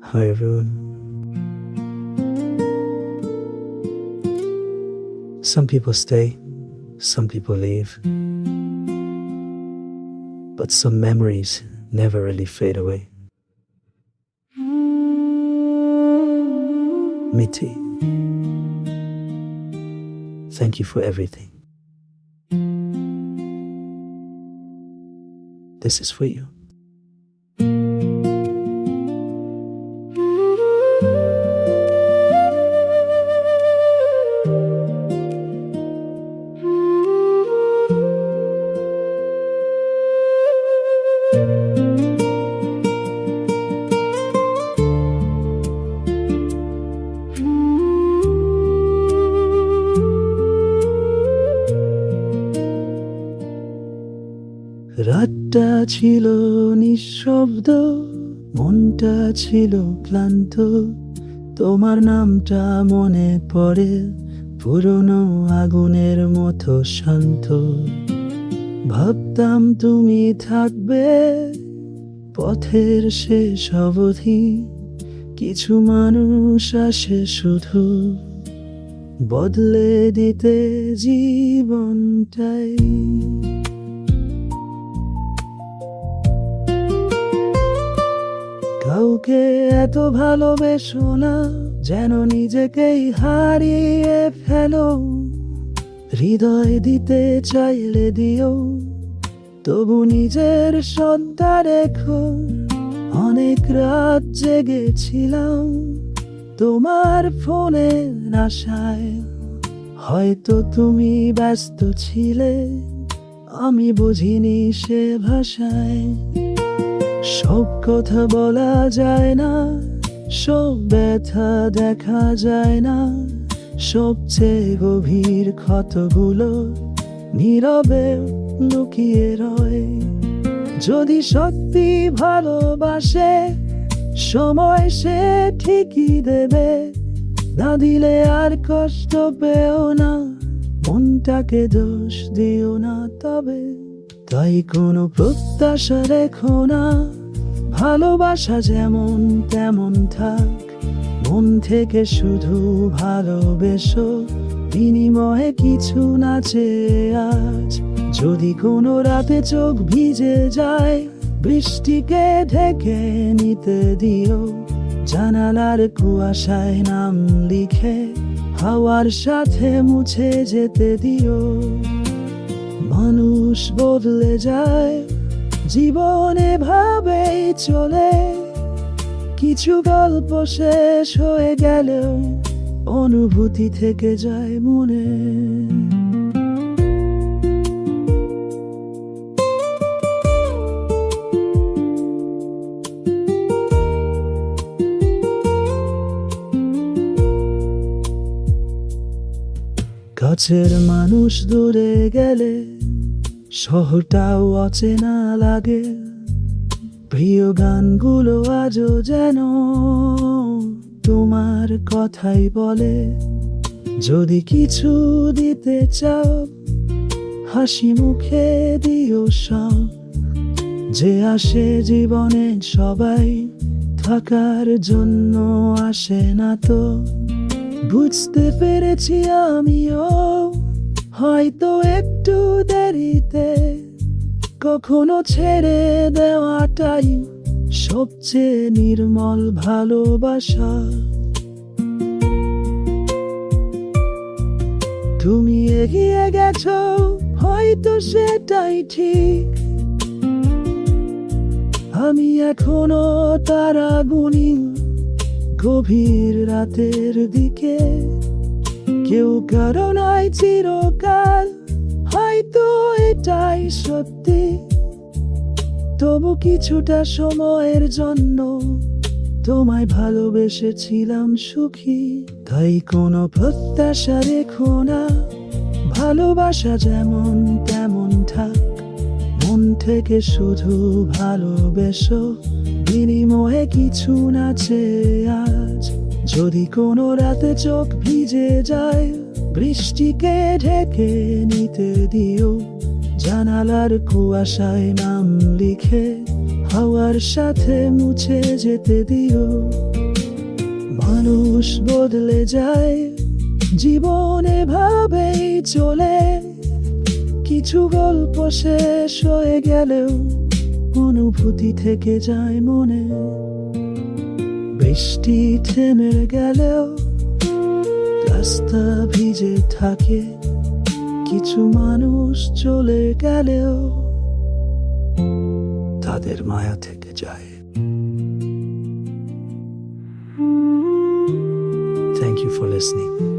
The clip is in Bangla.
Hi everyone. Some people stay, some people leave, but some memories never really fade away. Miti, thank you for everything. This is for you. রাতটা ছিল নিঃশব্দ, মনটা ছিল ক্লান্ত। তোমার নামটা মনে পড়ে, পুরনো আগুনের মতো শান্ত। ভাবতাম তুমি থাকবে পথের শেষ অবধি। কিছু মানুষ আসে শুধু বদলে দিতে জীবনটাই। কাউকে এত ভালোবেসো না যেন নিজেকেই হারিয়ে ফেলো। হৃদয় দিতে চাইলে দিও, তবু নিজের সত্তা রেখো। অনেক রাত জেগেছিলাম তোমার ফোনের আশায়। হয়তো তুমি ব্যস্ত ছিলে, আমি বুঝিনি সে ভাষায়। সব কথা বলা যায় না, সব ব্যথা দেখা যায় না। সবচেয়ে গভীর ক্ষতগুলো নীরবে লুকিয়ে রয়। যদি সত্যি ভালোবাসে সময় সে ঠিকই দেবে। না দিলে আর কষ্ট পেও না, মনটাকে দোষ দিও না তবে। তাই কোনো প্রত্যাশা রেখো না, ভালোবাসা যেমন তেমন থাক। মন থেকে শুধু ভালোবেসো, বিনিময়ে কিছু না চেয়ে আজ। যদি কোনো রাতে চোখ ভিজে যায়, বৃষ্টিকে ঢেকে নিতে দিও। জানালার কুয়াশায় নাম লিখে হাওয়ার সাথে মুছে যেতে দিও। মানুষ বদলে যায়, জীবনে ভাবেই চলে। কিছু গল্প শেষ হয়ে গেলেও অনুভূতি থেকে যায় মনে। কাছের মানুষ দূরে গেলে শহরটাও অচেনা লাগে। প্রিয় গানগুলো আজও যেন তোমার কথাই বলে। যদি কিছু দিতে চাও, হাসি মুখে দিও সব। যে আসে জীবনে সবাই থাকার জন্য আসে না তো। বুঝতে পেরেছি আমিও, হয়তো একটু দেরিতে। কখনো ছেড়ে দেওয়াটাই সবচেয়ে নির্মল ভালোবাসা। তুমি এগিয়ে গেছো, হয়তো সেটাই ঠিক। আমি এখনো তারা গুনি গভীর রাতের দিকে। কেউ কারো নাই চিরকাল, হয়তো এটাই সত্যি। তবু কিছুটা সময়ের জন্য তোমায় ভালোবেসেছিলাম সুখী। তাই কোনো প্রত্যাশা রেখো না, ভালোবাসা যেমন তেমন থাক। মন থেকে শুধু ভালোবেসো, বিনিময়ে কিছু না চেয়ে আজ। যদি কোনো রাতে চোখ ভিজে যায়, বৃষ্টিকে ঢেকে নিতে দিও। জানালার কুয়াশায় নাম লিখে হাওয়ার সাথে মুছে যেতে দিও। মানুষ বদলে যায়, জীবনে ভাবেই চলে। কিছু গল্প শেষ হয়ে গেলেও অনুভূতি থেকে যায় মনে। বৃষ্টি থেমে গেলেও রাস্তা ভিজে থাকে। কিছু মানুষ চলে গেলেও তাদের মায়া থেকে যায়। Thank you for listening.